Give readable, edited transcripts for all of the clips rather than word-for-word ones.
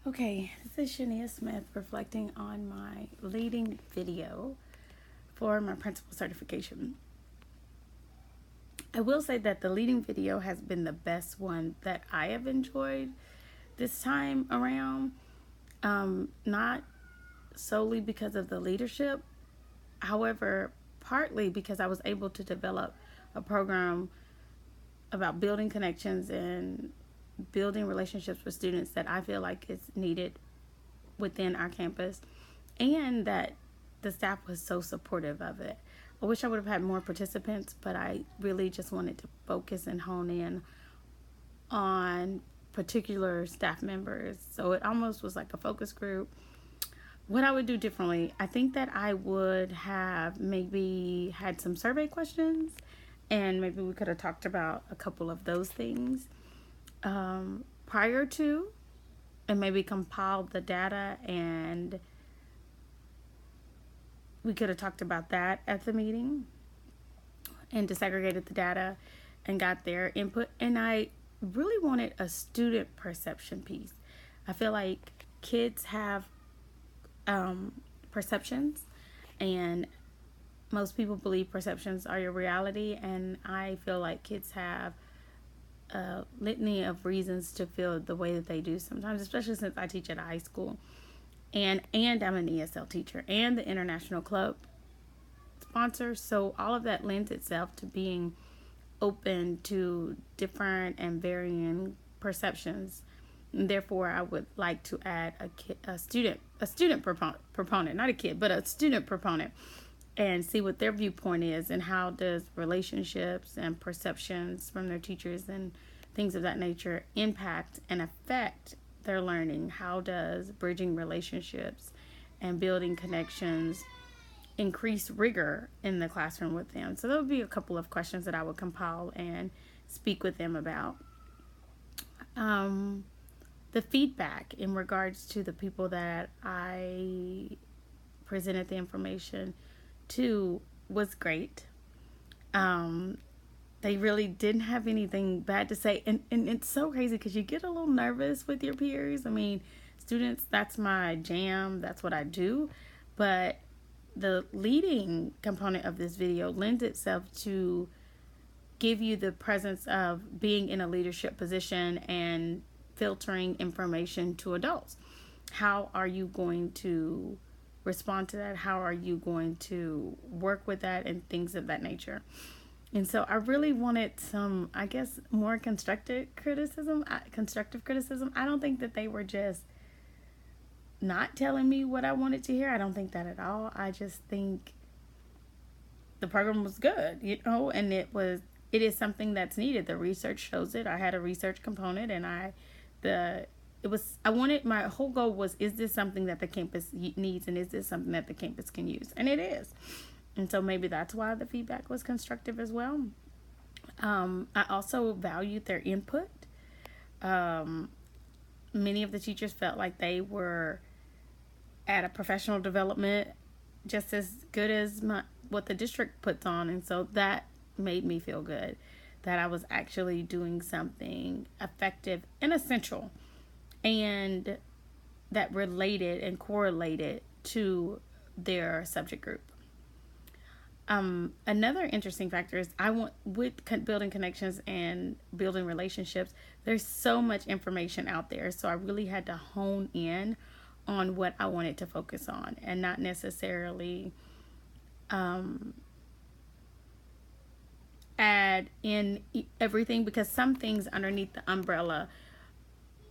Okay, this is Shania Smith reflecting on my leading video for my principal certification. I will say that the leading video has been the best one that I have enjoyed this time around. Not solely because of the leadership, however, partly because I was able to develop a program about building connections and building relationships with students that I feel like is needed within our campus, and that the staff was so supportive of it. I wish I would have had more participants, but I really just wanted to focus and hone in on particular staff members. So it almost was like a focus group. What I would do differently, I think that I would have maybe had some survey questions, and maybe we could have talked about a couple of those things prior to, and maybe compiled the data, and we could have talked about that at the meeting and disaggregated the data and got their input. And I really wanted a student perception piece. I feel like kids have perceptions, and most people believe perceptions are your reality. And I feel like kids have a litany of reasons to feel the way that they do sometimes, especially since I teach at a high school. And I'm an ESL teacher and the International Club sponsor. So all of that lends itself to being open to different and varying perceptions. And therefore, I would like to add a student proponent, not a kid, but a student proponent, and see what their viewpoint is, and how does relationships and perceptions from their teachers and things of that nature impact and affect their learning. How does bridging relationships and building connections increase rigor in the classroom with them? So there would be a couple of questions that I would compile and speak with them about. The feedback in regards to the people that I presented the information to was great. They really didn't have anything bad to say. And it's so crazy because you get a little nervous with your peers. I mean, students, that's my jam. That's what I do. But the leading component of this video lends itself to give you the presence of being in a leadership position and filtering information to adults. How are you going to respond to that? How are you going to work with that, and things of that nature? And so I really wanted some, I guess, more constructive criticism. I don't think that they were just not telling me what I wanted to hear. I don't think that at all. I just think the program was good, and it is something that's needed. The research shows it. I had a research component, and I wanted, my whole goal was, is this something that the campus needs, and is this something that the campus can use? And it is. And so maybe that's why the feedback was constructive as well. I also valued their input. Many of the teachers felt like they were at a professional development just as good as what the district puts on. And so that made me feel good, that I was actually doing something effective and essential, and that related and correlated to their subject group. Another interesting factor is with building connections and building relationships, there's so much information out there. So I really had to hone in on what I wanted to focus on, and not necessarily add in everything, because some things underneath the umbrella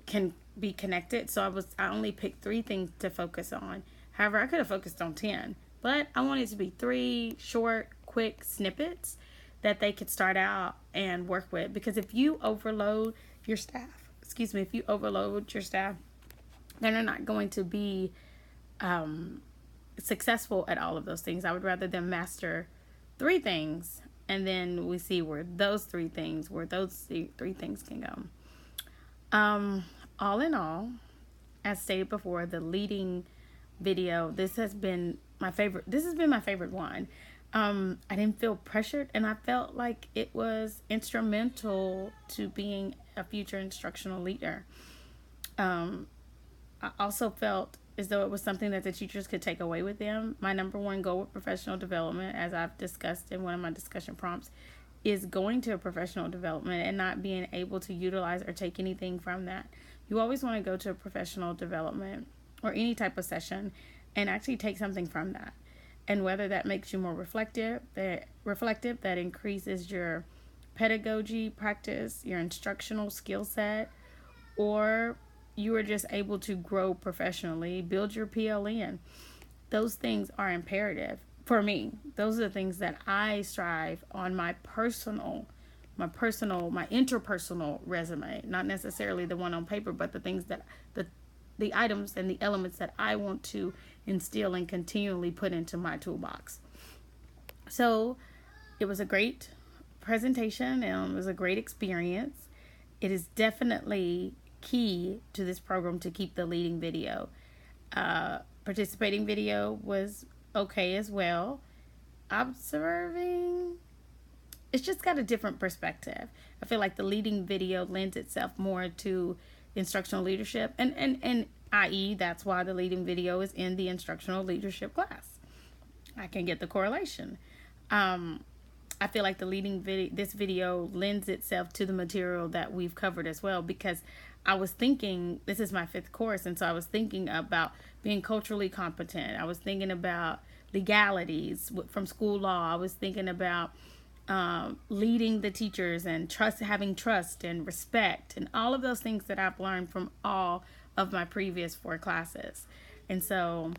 can be connected. So I only picked 3 things to focus on. However, I could have focused on 10. But I want it to be 3 short, quick snippets that they could start out and work with. Because if you overload your staff, then they're not going to be successful at all of those things. I would rather them master 3 things, and then we see where those 3 things can go. All in all, as stated before, the leading video, this has been my favorite one. I didn't feel pressured, and I felt like it was instrumental to being a future instructional leader. I also felt as though it was something that the teachers could take away with them. My number one goal with professional development, as I've discussed in one of my discussion prompts, is going to a professional development and not being able to utilize or take anything from that. You always want to go to a professional development or any type of session and actually take something from that. And whether that makes you more that increases your pedagogy practice, your instructional skill set, or you are just able to grow professionally, build your PLN. Those things are imperative for me. Those are the things that I strive on my interpersonal resume, not necessarily the one on paper, but the things that the items and the elements that I want to instill and continually put into my toolbox. So it was a great presentation and it was a great experience. It is definitely key to this program to keep the leading video. Participating video was okay as well. Observing, it's just got a different perspective. I feel like the leading video lends itself more to instructional leadership, and i.e. that's why the leading video is in the instructional leadership class. I can get the correlation. I feel like this video lends itself to the material that we've covered as well, because I was thinking, this is my 5th course, and so I was thinking about being culturally competent. I was thinking about legalities from school law. I was thinking about leading the teachers and having trust and respect, and all of those things that I've learned from all of my previous 4 classes. And so,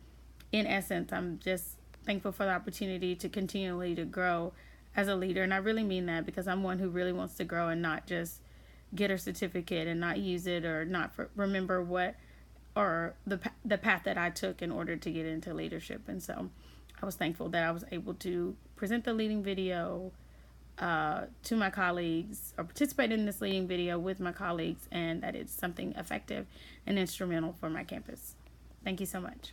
in essence, I'm just thankful for the opportunity to continually to grow as a leader. And I really mean that, because I'm one who really wants to grow and not just get a certificate and not use it or not remember the path that I took in order to get into leadership. And so I was thankful that I was able to present the leading video to my colleagues, or participate in this leading video with my colleagues, and that it's something effective and instrumental for my campus. Thank you so much.